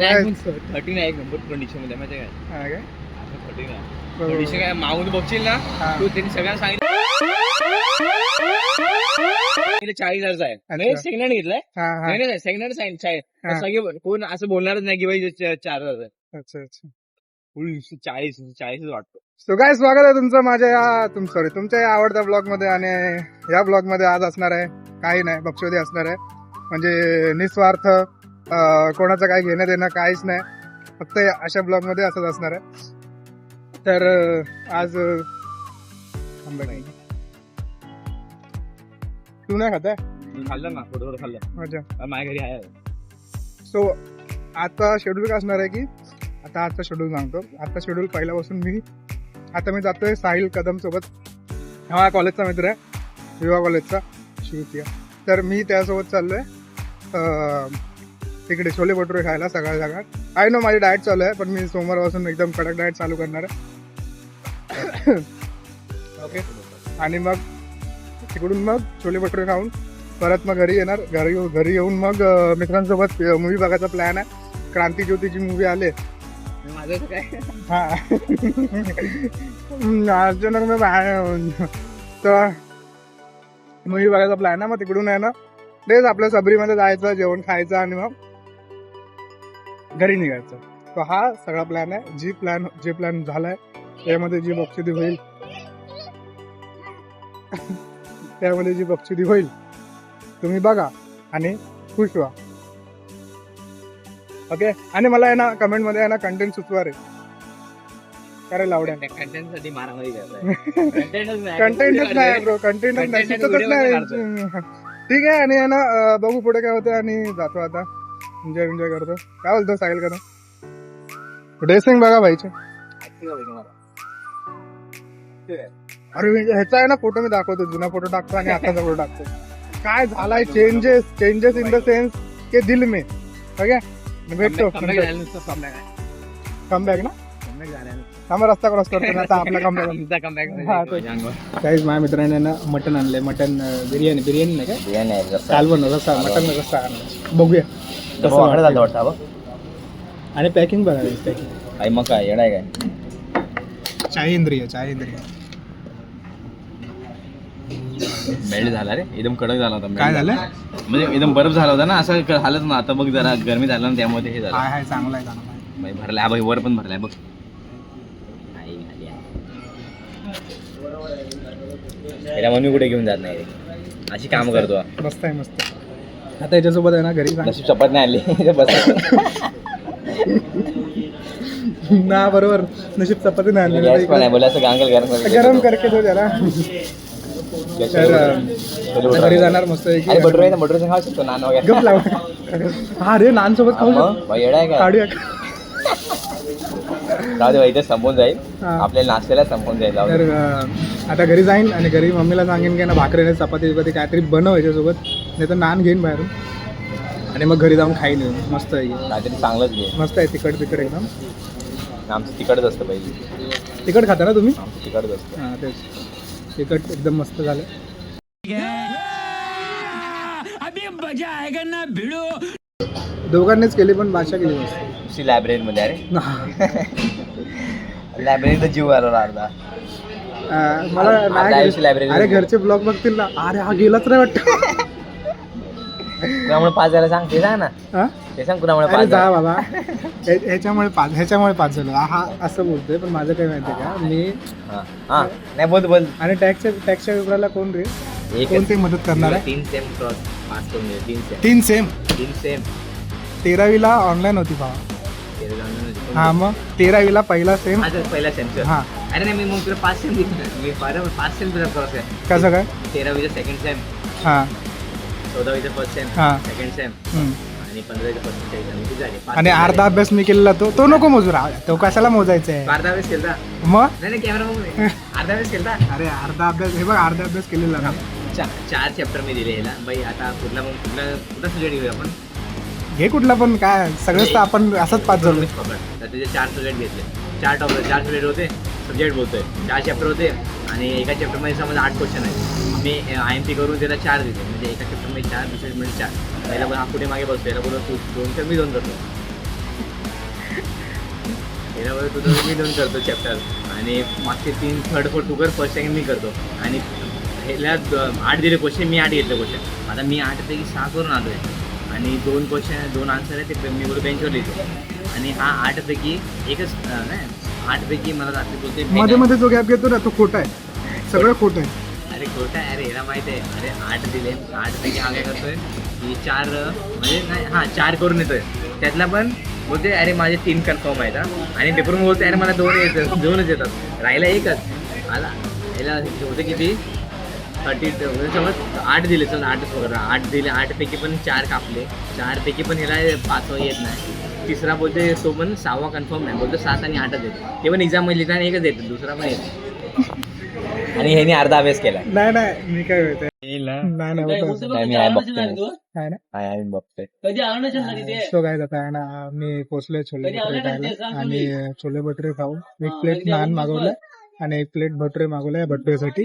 39 number condition मध्ये माहिती काय? 39 कंडिशन काय मागून बघशील ना तू त्यांनी सगळ्यांना सांगितलं 40,000 आहे. सेकंड हँड घेतलाय. नाही सेकंड हँड सगळे कोण असं बोलणारच नाही की बाई 4,000. अच्छा अच्छा. 40 वाटतो. सो काय स्वागत आहे तुमचं माझ्या तुमच्या या आवडत्या ब्लॉग मध्ये. आणि या ब्लॉग मध्ये आज असणार आहे काही नाही बक्षोदी असणार आहे. म्हणजे निस्वार्थ कोणाचं काय घेणं देणं काहीच नाही. फक्त अशा ब्लॉग मध्ये असंच असणार आहे. तर आज तू नाही खात आहे? खाल्लं ना थोडं खाल्लं. अच्छा माझ्या घरी आहे. सो आता शेड्यूल काय असणार आहे की आता आजचा शेड्यूल सांगतो. आता शेड्यूल पहिल्यापासून मी जातोय साहिल कदम सोबत. हा कॉलेजचा मित्र आहे, विवा कॉलेजचा शिवतिया. तर मी त्यासोबत चाललोय तिकडे छोले भटुरे खायला सकाळ. आय नो माझी डाएट चालू आहे, पण मी सोमवारपासून एकदम कडक डाएट चालू करणार आहे. ओके. आणि मग तिकडून मग छोले भटुरे खाऊन परत मग घरी येणार. घरी येऊन मग मित्रांसोबत मूवी बघायचा प्लॅन आहे. क्रांतिज्योतीची मूवी आले. माझं काय हा अचानक मी बाहेर तर मूवी बघायचा प्लॅन आहे. मग तिकडून आहे ना तेच आपल्या सबरीमध्ये जायचं, जेवण खायचं आणि मग घरी निघायचं. तर हा सगळा प्लॅन आहे. जे प्लॅन झालाय त्यामध्ये जी बक्षिदी होईल तुम्ही बघा आणि खुश व्हा. ओके. आणि मला आहे ना कमेंट मध्ये आहे ना कंटेंट सुचवा रे. करायला आवडेल. कंटेंट साठी मारामारी कंटेंटच नाही ब्रो, कंटेंटच नाही, सुचतच नाही. ठीक आहे. आणि आहे ना बघू पुढे काय होतं. आणि जातो आता एन्जॉय करतो. काय बोलतो साहिल करा ड्रेसिंग बघा भाईचे. अरे ह्याचा आहे ना फोटो मी दाखवतो, जुना फोटो टाकतो आणि आताचा फोटो टाकतो. काय झालाय चेंजेस इन द सेन्स के दिल में. ओके भेटतो. कमबॅक ना आम्ही रस्ता क्रॉस करतो ना आता आपला कमबॅक. काहीच माझ्या मित्राने ना मटन आणलंय. मटन बिर्याणी नाही काय काल बनव रस्सा मटन रस्सा आणला. बघूया कसं वाटतं. आणि पॅकिंग बघा पॅकिंग. मग काय येणार काय चाय इंद्रिय मेल्ट झाला रे. एकदम कडक झाला होता. काय झालं म्हणजे एकदम बर्फ झाला होता ना, असं हालत ना. आता बघ जरा गरमी झाला ना त्यामध्ये हे झालं. हाय चांगला आहे भरलाय बघ, वर पण भरलाय बघ. याला मम्मी कुठे घेऊन जात नाही रे, अशी काम करतो. मस्त आहे मस्त. आता याच्यासोबत आहे ना घरी नशीब चपात नाही आली बस ना. बरोबर नशीब चपाती नाही नाही बोला असं गांगल गरम करके दो जरा. घरी जाणार मस्त बटुरे खाऊ शकतो नान वगैरे. गप लाव. हा रे नान सोबत खाऊ शकतो. येडाय का काढूया जाऊ दे इथे संपून जाईल. आपल्याला नाश्त्याला संपून जाईल. तर आता घरी जाईन आणि घरी मम्मीला सांगेन की ना भाकरीने चपाती काहीतरी बनव याच्यासोबत, नाही तर नान घेईन बाहेरून आणि मग घरी जाऊन खाईन मस्त आहे. काहीतरी चांगलंच घे. मस्त आहे तिखट एकदम. आमचं तिखटच असतं पाहिजे. तिखट खाता ना तुम्ही? आमचं तिखटच असतं. हां तेच तिखट एकदम मस्त झालं. दोघांनीच केली पण भाषा केली मस्त. लायब्ररीमध्ये अरे लायब्ररीचा जीव आला अर्धा. मला लायब्ररी. अरे घरचे ब्लॉग बघतील ना. अरे हा गेलाच नाही वाटतं. कुणामुळे 5 झाला सांग ना. ते सांग कुणामुळे जा बाबा. ह्याच्यामुळे 5 झालं. हा असं बोलतोय पण माझं काय माहितीये का मी नाही बोल. आणि टॅक्सच्या पेपरला कोण रे कोणती मदत करणार आहे? 3 सेम क्रॉस पास करून घे. 3 सेम 13वीला ऑनलाईन होती भावा. हा मग 13वीला पहिला सेम. हा अरे नाही मी मग तुला 5 सेम मी 5 सेम तुला क्रॉस आहे. कसं काय? 13वीचं सेकंड सेम, हा 14वीचं फर्स्ट सेम, हा सेकंड सेम आणि 15वीचं फर्स्ट सेम. आणि अर्धा अभ्यास मी केलेला तो नको मोजू. तो कशाला मोजायचा आहे? अर्धा अभ्यास केला मग नाही कॅमेरा मग अर्धा अभ्यास केला. अरे अर्धा अभ्यास हे बघ अर्धा अभ्यास केलेला ना. 4 चॅप्टर मी दिले याला बाई. आता कुठला सब्जेक्ट घेऊया आपण? घे कुठला पण. काय सगळंच तर आपण असंच 5 झालो. तर त्याचे 4 सब्जेक्ट घेतले. 4 सब्जेक्ट होते. सब्जेक्ट बोलतोय 4 चॅप्टर होते आणि एका चॅप्टरमध्ये समजा 8 क्वेश्चन आहे. मी IMP करून त्याला 4 दिले. म्हणजे एका चॅप्टरमध्ये 4 दुसऱ्यामध्ये 4. पहिला पण हा पुढे मागे बसतो. याला बोलतो तू 2 तर मी 2 करतो. पहिला वर तुझं मी 2 करतो चॅप्टर आणि मागचे 3 थर्ड फोर्थ तू कर फर्स्ट सेकंड मी करतो आणि ह्याला 8 दिले क्वेश्चन मी 8 घेतले क्वेश्चन आता मी 8 पैकी 6 करून आलो आहे आणि 2 क्वेश्चन 2 आन्सर आहे ते मी बोलतो बेंचवर लिहितो आणि हा 8 पैकी एकच नाही 8 पैकी मला रात्री बोलते मध्ये मध्ये जो गॅप घेतो ना तो खोटा आहे सगळं खोटं आहे अरे खोटा आहे अरे ह्याला माहिती आहे अरे 8 दिले 8 पैकी हा काय करतोय की 4 म्हणजे नाही हां 4 करून येतोय त्यातला पण बोलते अरे माझे 3 कन्फर्म आहेत आणि पेपर बोलते अरे मला 2 येतात 2च येतात राहिला एकच आला ह्याला होते किती 30 समज 8 दिले चल 8च वगैरे 8 दिले 8 पैकी पण 4 कापले 4 पैकी पण ह्याला 5 येत नाही तिसरा बोलते तो पण 6वा कन्फर्म नाही बोलतो 7 आणि 8च येतो ते पण एक्झाममध्ये लिहिताना एकच येतं दुसरा पण येतो आणि ह्याने अर्धा अभ्यास केला नाही मी काय होत नाही सो काय जात आहे ना मी पोचलोय छोले भटुरे खायला आणि छोले भटुरे खाऊ 1 प्लेट नान मागवलाय आणि 1 प्लेट भटुरे मागवलाय भटुरेसाठी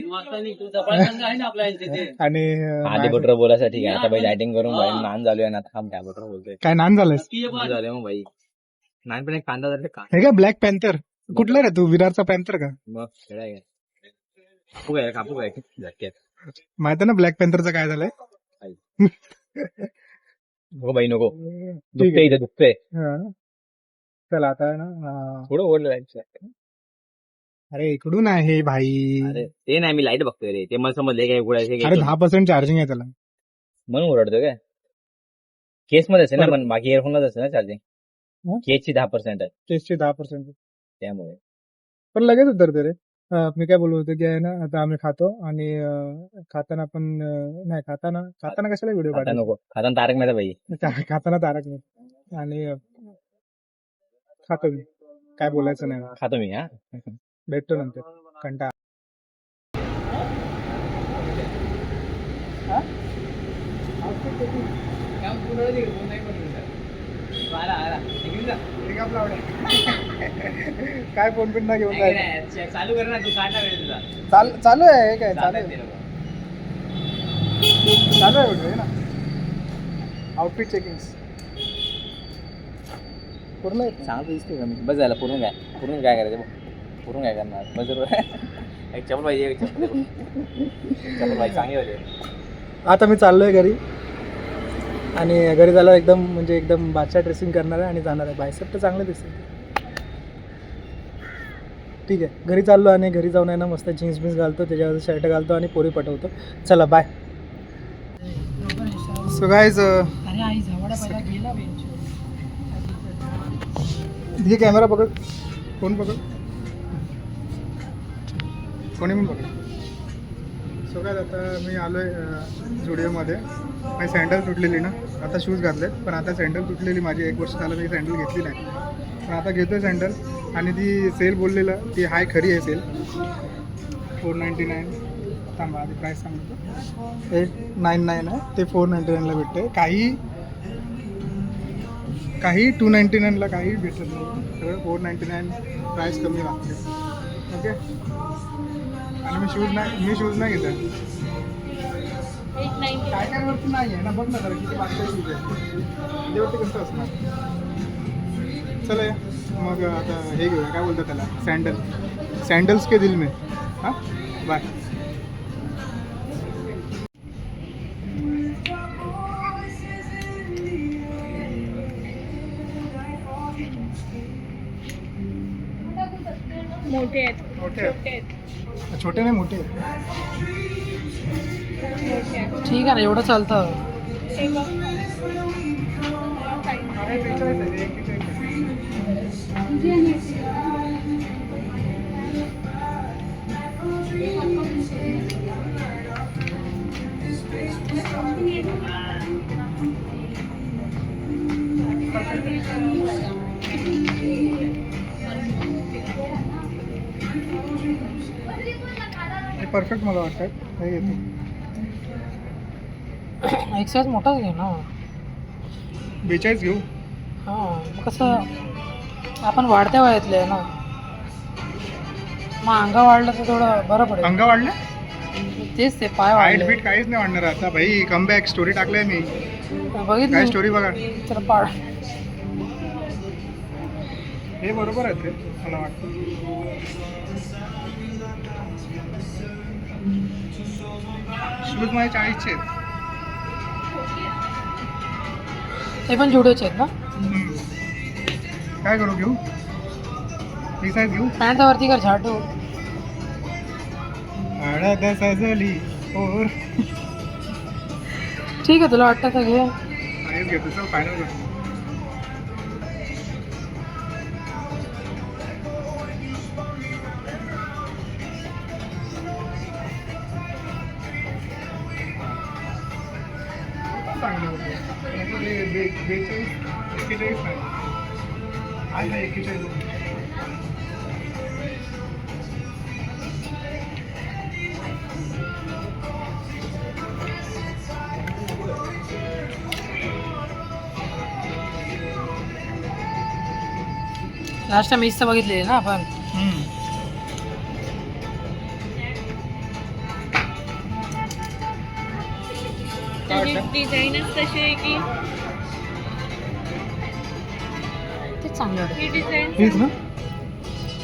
आणि आधी बटर बोलायसाठी काय आता भाई डायटिंग करून भाई नान झालोय आणि आता काय बटर बोलतोय काय नान झालंय झाले मग भाई नान पण एक कांदा झाले का हे का ब्लॅक पॅन्थर कुठला रे तू विरारचा पॅन्थर का मग खेळाय कापू काय कापू काय झटक्यात माहिती ना ब्लॅक पॅन्थरचं काय झालंय हो भाई नको दुखते इथे दुखते चल आता आहे ना थोडं ओढलं जायचं अरे इकडून आहे भाई अरे ते नाही मी लाईट बघतोय रे ते मला समजले काय उघडायचे अरे 10% चार्जिंग आहे त्याला म्हणून ओरडतोय काय केस मध्ये असेल ना पण बाकी इयरफोनलाच असेल ना चार्जिंग केसची 10% आहे केसची 10% त्यामुळे पण लगेच उतरते रे मी काय बोलत होतो की आहे ना आता आम्ही खातो आणि खाताना पण नाही खाताना कशाला व्हिडिओ आता नको खाताना तारक मेहता भाई खाताना तारक नाही आणि खातो मी काय बोलायचं नाही खातो मी हा भेटतो नंतर कंटाळा काय फोन पिन ना घेऊन चालू कर ना तू काढणार वेळ तुझा चालू आहे काय चालू आहे ना आउटफिट चेकिंग पूर्ण सांगतो दिसते का मी बस झाला पूर्ण काय करायचं पूर्ण काय करणार बस एक चप्पल पाहिजे चप्पल पाहिजे चांगली होते आता मी चाललोय घरी आणि घरी झालं एकदम म्हणजे एकदम बादशाह ड्रेसिंग करणार आहे आणि जाणार आहे बायसेप तर चांगलं दिसते ठीक आहे घरी चाललो आणि घरी जाऊन आहे ना मस्त जीन्स बीन्स घालतो त्याच्यावर शर्ट घालतो आणि पोरी पटवतो चला बाय सो गाईज हे कॅमेरा पकड फोन पकड कोणी पण पकड सो काय आता मी आलो आहे झुडिओमध्ये माझी सँडल तुटलेली ना आता शूज घातलेत पण आता सँडल तुटलेली माझी 1 वर्ष झालं मी सँडल घेतली नाही पण आता घेतो आहे सँडल आणि ती सेल बोललेलं ती हाय खरी आहे सेल 499 थांबा आधी प्राईस सांगतो 899 आहे ते 499ला भेटते काही 299ला काही भेटत नाही सगळं 499 प्राईस कमी लागते ओके आणि मी शूज नाही घेत काय वरती नाही आहे ना बघ ना जरा किती बाकी शूज आहे त्याच्यावरती कसं असणार चला मग आता हे घेऊया काय बोलतात त्याला सँडल्स के दिल में हां बाय मोठे आहेत छोटे नाही मोठे ठीक आहे ना एवढं चालतं परफेक्ट मला वाटतं हे घेतो एक साईज मोठाच घे ना 42 घेऊ हां मग कसं आपण वाढत्या वयातले आहे ना मग अंगा वाढलं तर थोडं बरं पडेल अंगा वाढलं तेच ते पाय हाईट वाढले बीट काहीच नाही वाढणार आता भाई कमबॅक स्टोरी टाकलाय मी काय बघितलं स्टोरी बघा तर पाड हे बरोबर आहेत रे मला वाटतं. शूज माझे 40चे आहेत. ते पण जुडोचे आहेत ना. काय करू घेऊ ही साईज घेऊ. पॅन्ट वरती कर झाटू. हळद सजली और ठीक आहे तुला वाटतं तर घे. साईज घेतो चल फायनल करतो. चांगलं होतं. 42 41 नाही आहे ना 41. लास्ट टाइम मीच तर बघितलेली ना आपण. डिझाईनच तशी आहे की ते चांगलं वाटतं. ही डिझाईन हीच ना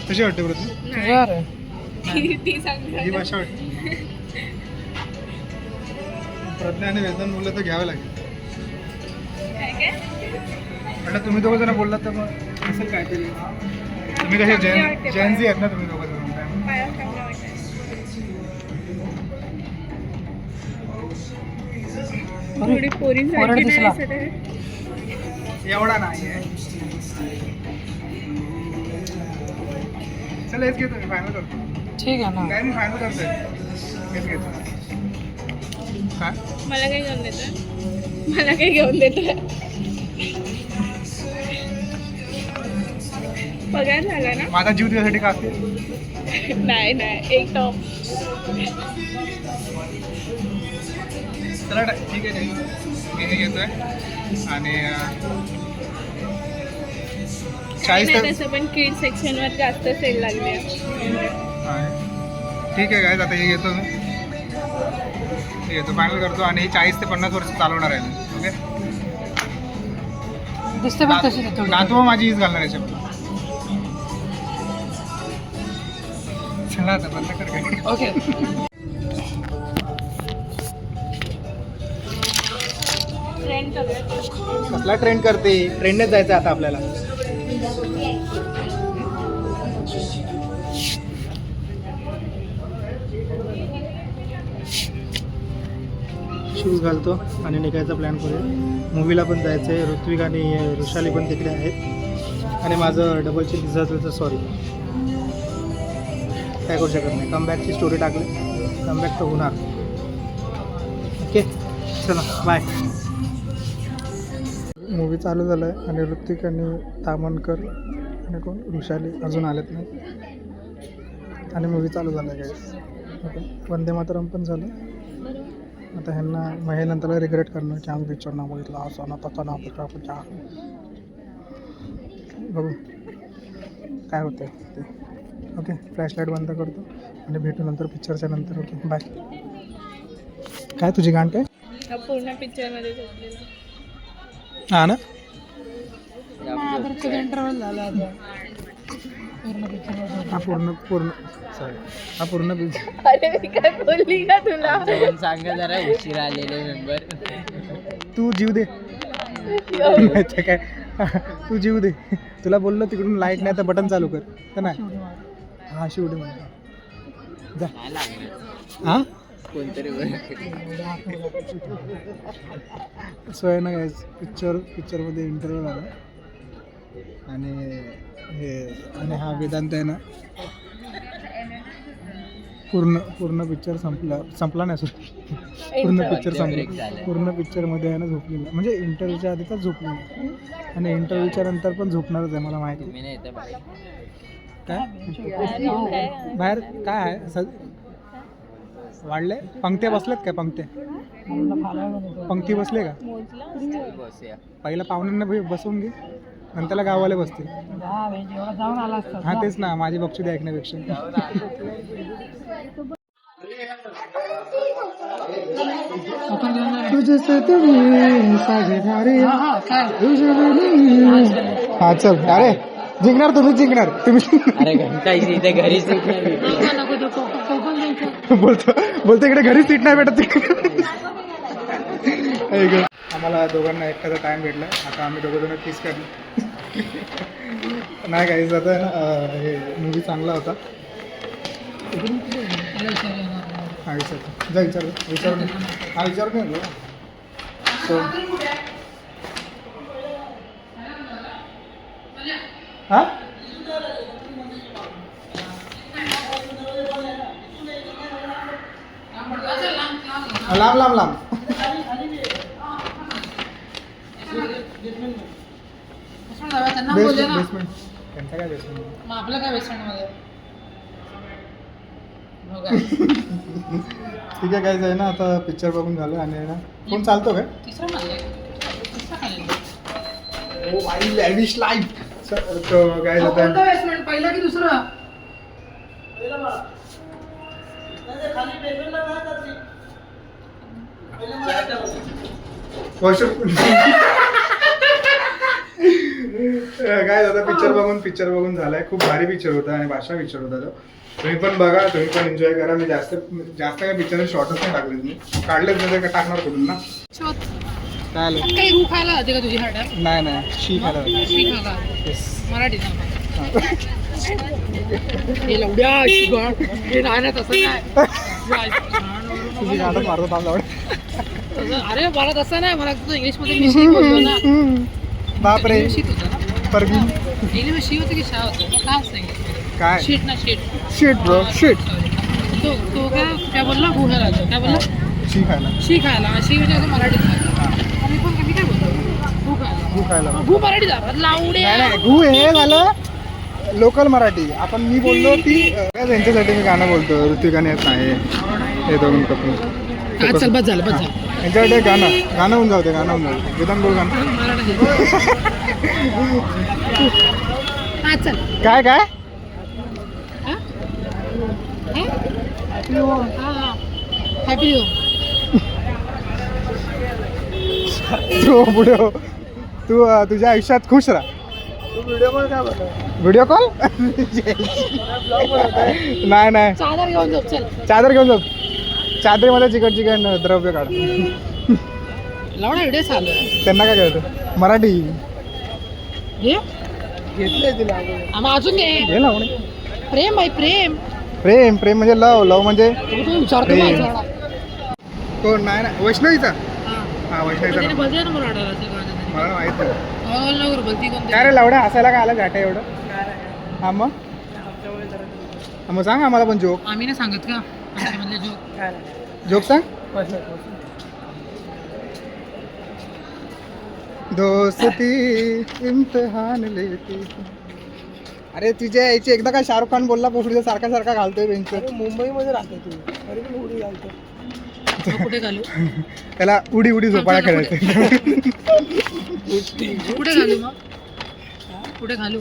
कशी वाटते बरं तू. तुझ्यावर आहे. ती सांगते ही भाषा वाटते. प्रज्ञा आणि वेदन बोललं तर घ्यावं लागेल. काय काय म्हटलं तुम्ही दोघं जण बोललात तर मग असेल काहीतरी. तुम्ही कसे जैनजी आहेत ना तुम्ही दोघं जण. पायावर चांगला वाटतं. थोडी पोरींसारखी दिसला. ड्रेस आहे. एवढा नाही आहे. चल हेच घेतो मी फायनल करतो. ठीक आहे ना. काय मी फायनल करतोय हेच घेतो. काय मला काही घेऊन देतं. मला काही घेऊन देतं. पगार झाला ना. माझा जीव तुझ्यासाठी का असते. नाही नाही एक टॉप. चला ठीक आहे मी हे घेतोय आणि 40 तर तसं पण किड सेक्शनवर जास्त सेल लागले. आहे. ठीक आहे काय आता हे घेतो मी. हे घेतो फायनल करतो आणि हे 40 ते 50 वर्ष चालवणार आहे मी. ओके दिसते पण तशी थोडी. नातू माझी हीच घालणार याच्यामध्ये. चला आता बंद कर काय. ओके. ट्रेंड करूया. कसला ट्रेंड करते. ट्रेंडनेच जायचं आता आपल्याला. शूज घालतो आणि निघायचा प्लॅन करूया. मूवीला पण जायचं आहे. ऋत्विक आणि ऋषाली पण तिकडे आहेत आणि माझं डबलची दिसत सॉरी काय करू शकत नाही. कमबॅकची स्टोरी टाकली. कमबॅक तर होणार. ओके चला बाय. मूवी चालू झालं आहे आणि ऋत्विक आणि तामणकर आणि कोण ऋषाली अजून आलेत नाही आणि मूवी चालू झाला आहे काय. ओके वंदे मातरम पण झालं. आता ह्यांना मग हे नंतर रिग्रेट करणार की आम्ही पिक्चर ना बघितला असं ना तसं ना पुढच्या बघू काय होतं ते. ओके फ्लॅशलाईट बंद करतो आणि भेटू नंतर पिक्चरच्या नंतर. Okay bye. काय तुझी गाण काय. पूर्ण पिक्चरमध्ये झोपलेलं. हां ना इंटरव्हल झाला आता. पूर्ण पिक्चर. हा पूर्ण सॉरी हा पूर्ण पिक्चर. अरे मी काय बोलली का तुला. सांगा जरा उशीर आलेले मेंबर. तू जीव दे. अच्छा काय तू जीव दे. तुला बोललो तिकडून लाईट नाही तर बटन चालू कर तर नाही. हां शिवडे म्हणतो जा. हां कोणतरी सो आहे ना काय पिक्चरमध्ये इंटरव्ह्यू आला आणि हे आणि हा वेदांत आहे ना पूर्ण पिक्चर संपला नाही सॉरी पूर्ण पिक्चर संपला. पूर्ण पिक्चरमध्ये आहे ना झोपलेला म्हणजे इंटरव्ह्यूच्या आधी तर झोपलेला आणि इंटरव्ह्यूच्या नंतर पण झोपणारच आहे मला माहिती. काय बाहेर काय आहे असं वाढले. पंक्त्या बसल्यात काय पंक्ती बसले का. पहिला पाहुण्यांना बसवून घे नंतरला गाववाले बसतील. जाऊन आला असता. हां तेच ना माझी बक्षी ऐकण्यापेक्षा. हा चल अरे जिंकणार तुम्हीच जिंकणार तुम्ही अरे घंटायची इथे घरीच नको तो कोकण जायचं. बोलतो इकडे घरी सीट नाही भेटत आम्हाला दोघांना एखादा टाइम भेटला आता आम्ही दोघं जण किस करणार नाही काहीच आता आहे ना हे मूवी चांगला होता हा विचार जा विचारून हा विचारून येतो सो हा लांब लांब लांब त्यांना बोलले ना बेसमेंट त्यांचा काय बेसमेंट मग आपलं काय बेसमेंट मध्ये ठीक आहे काय आहे ना आता पिक्चर बघून झालं आणि आहे ना फोन चालतो काय तिसरं म्हणले ओ भाई लॅविश लाईफ तो काय होतं बेसमेंट पहिलं की दुसरं काय झालं पिक्चर बघून झालाय खूप भारी पिक्चर होता आणि भाषा पिक्चर होता तो तुम्ही पण बघा तुम्ही पण एन्जॉय करा मी जास्त काय पिक्चर शॉर्टच नाही टाकले तुम्ही काढलेच नाही तर टाकणार कुठून ना काय आलं काही गु खायला होते का तुझी हाड्या नाही शी खायला खायला मराठी हे लवड्या हे नाही तसं नाही तुझी गाणं मारतो थांबला अरे मला तसं नाही मला तुझं इंग्लिश मध्ये मी शी बोलतो ना बापरे शीत होतं ना परवीन इंग्लिश शी होतं की शा होतं काय असतं इंग्लिश काय शीट ना शीट शिट ब्रो शिट तो काय बोलला गु खायला काय बोलला शी खायला शी खायला शी म्हणजे असं मराठीत मी पण मी काय बोलतो गु खायला गु मराठी जातात लावडे नाही गु हे झालं लोकल मराठी आपण मी बोललो ती त्यांच्यासाठी मी गाणं बोलतो ऋतिकाने येत नाही हे दोन कपूर चल बस झालं त्यांच्याकडे गाणं होऊन जाऊ दे वेदांत बोल गाणं चल काय हॅपी तू पुढे हो तू तुझ्या आयुष्यात खुश राहा व्हिडिओ कॉल नाही चादर घेऊन जाऊ चल चादर घेऊन जाऊ चादरीमध्ये चिकन द्रव्य काढ लावणा व्हिडिओ चालू त्यांना काय कळतं मराठी आम्हा अजून घे ना म्हणे प्रेम भाई प्रेम प्रेम म्हणजे लव म्हणजे विचारतो प्रेम. कोण नाही वैष्णवीचा हा वैष्णवीचा भजन मला मला माहित नाही भलती कोणती काय रे लावड्या हसायला काय आलं घाटा एवढं हा मग सांग आम्हाला पण जोक आम्ही नाही सांगत का आमच्यामधले जोक जोक सांग दोस्ती इम्तिहान लेती अरे तुझ्या याची एकदा काय शाहरुख खान बोलला पोफडीचा सारखा घालतोय बेंच मुंबईमध्ये राहतो तू अरे पण उडी घालतो कुठे घालू त्याला उडी झोपाळा खेळायचं कुठे घालू मग कुठे घालू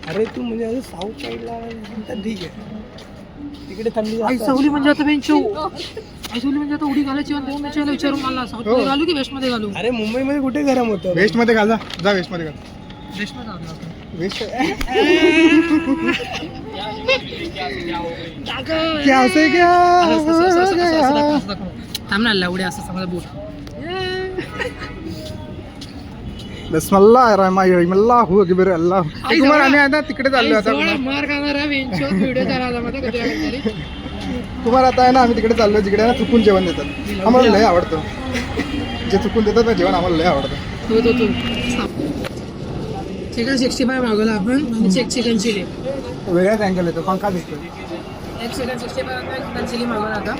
अरे तू म्हणजे साऊथ साईडला ठीक आहे तिकडे थंडी आई सवली म्हणजे आता बेंचो आई सवली म्हणजे आता उडी घालायची म्हणते विचारून मला साऊथ मध्ये घालू की वेस्ट मध्ये घालू अरे मुंबईमध्ये कुठे गरम होतं वेस्ट मध्ये घाल जा वेस्ट मध्ये घाल वेस्ट मध्ये घालू आपण वेस्ट क्या होतंय क्या थांब ना लावडे असं समजा बोट बिस्मिल्लाहिर्रहमानिर्रहीम अकबर अल्लाह तुम्हाला आम्ही आता तिकडे चाललो आता मार खाणार व्हिडिओ करायला मध्ये तुम्हाला आता आहे ना आम्ही तिकडे चाललो जिकडे ना चुकून जेवण देतात आम्हाला लय आवडतं जे चुकून देतात ना जेवण आम्हाला लय आवडतं चिकन 65 मागवला आपण आणि चिकन चिली वेगळाच अँगल येतो पंखा दिसतो एक चिकन 65 चिकन चिली मागवला आता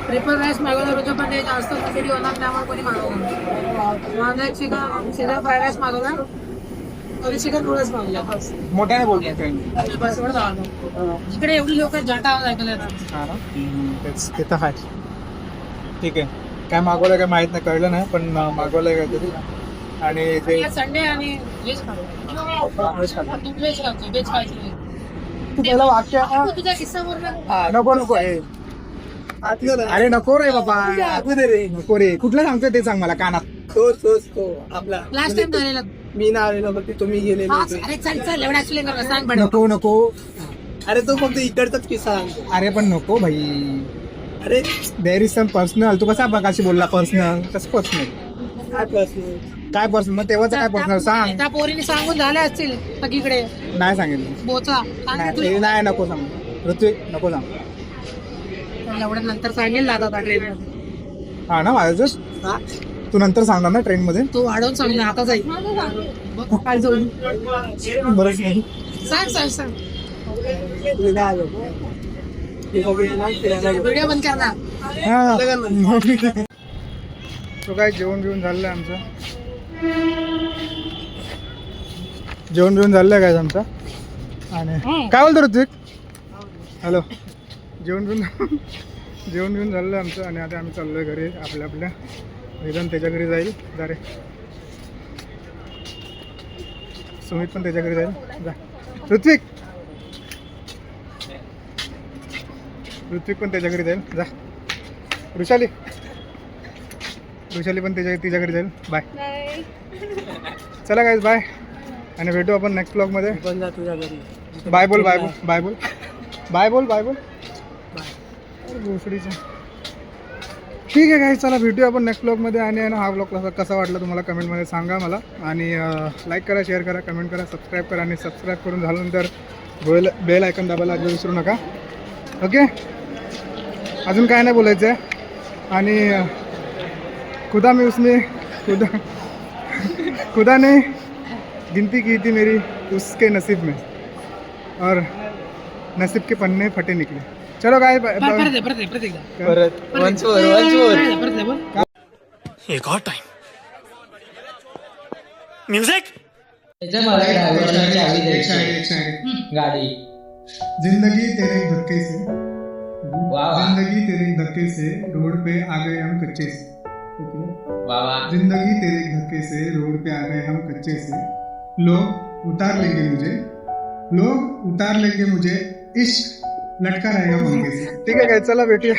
ट्रिपल राईस मागवला होतो पण ते जास्त क्वांटिटी होणार त्यामुळे कोणी मागवलं माझा एक चिकन फ्राईड राईस मागवला आणि चिकन नूडल्स मागवला बस मोठ्याने बोलतो बस एवढं झालं इकडे एवढी लोक जाटा आवाज ऐकले ते तर आहे ठीक आहे काय मागवलं काय माहित नाही कळलं नाही पण मागवलंय काहीतरी आणि ते संडे आणि व्हेज खातो तू व्हेज खातो व्हेज खायचं तू पहिला वाक्य तुझा किस्सा बोल नको अरे नको रे बाबा नको रे कुठलं सांगतोय ते सांग मला कानात तो आपला लास्ट टाइम झालेला मी ना आलेलो फक्त तुम्ही गेलेलो हा, होते. अरे चल चल एवढा ऍक्च्युली सांग पण नको नको अरे तू फक्त इकडचाच किस्सा सांगतो. अरे पण नको भाई, अरे देर इज सम पर्सनल. तू कसा बघाशी बोलला पर्सनल? कसं पर्सनल? काय प्रश्न काय पर्सनल? मग तेव्हाच काय पर्सनल सांग. त्या पोरीने सांगून झाले असतील सगळीकडे नाही सांगितलं. बोचा सांग नाही तुला. ते नाही, नको सांग ऋत्विक, नको सांग. एवढ्या नंतर सांगेल दादा ट्रेन मध्ये हा ना माझं हा? तू नंतर सांगणार ना ट्रेन मध्ये? तू वाढवून सांग ना आता जाईल काय जाऊन बरंच नाही. सांग सांग सांग तुम्ही नाही आलो. हे सगळे ना फिरायला गेलो. व्हिडिओ बंद कर ना. हा. तो काय जेवण बिवून झालेलं आहे आमचं. जेवण बिवून झालेलं आहे काय आमचं. आणि काय बोलतो ऋत्विक? हॅलो. जेवण बिवून झालेलं आहे आमचं. आणि आता आम्ही चाललोय घरी आपल्या वेदन त्याच्या घरी जाईल. जा रे सुमित पण त्याच्या घरी जाईल. जा ऋत्विक पण त्याच्या घरी जाईल. जा वृषाली पण तिच्या घरी जाईल. बाय. चला गाईज बाय. आणि भेटू आपण नेक्स्ट ब्लॉगमध्ये. पण जा तुझ्या घरी. बाय बोल बाय बोल बाय बोल बाय बोल बाय बोल भोसडीचं. ठीक आहे गाईज, चला भेटूया आपण नेक्स्ट ब्लॉगमध्ये. आणि हा ब्लॉग कसा वाटला तुम्हाला कमेंटमध्ये सांगा मला. आणि लाईक करा, शेअर करा, कमेंट करा, सबस्क्राईब करा. आणि सबस्क्राईब करून झाल्यानंतर बेल आयकॉन दाबायला अजिबात विसरू नका. ओके. अजून काय नाही बोलायचं आहे. आणि खुदा ने गिनती की थी मेरी उसके नसीब में, और नसीब के पन्ने फटे निकले. चलो काय परत एकदा परत once more. परत दे, बोल. एक और टाइम म्यूजिक. गाडी जिंदगी तेरे धक्के से, जिंदगी तेरे धक्के से रोड पे आ गए हम कच्चे से. जिंदगी तेरे धक्के से रोड पे आ गए हम कच्चे से. लोग उतार लेंगे मुझे इश्क लटका रहेगा पंखे से. ठीक आहे काय, चला भेटूया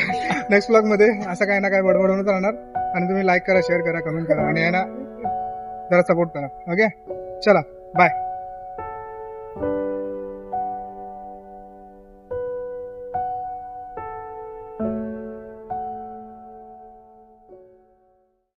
नेक्स्ट ब्लॉग मध्ये. असं काय ना काय बडबड होत राहणार. आणि तुम्ही लाईक करा, शेअर करा, कमेंट करा. आणि आहे ना जरा सपोर्ट करा. ओके चला बाय.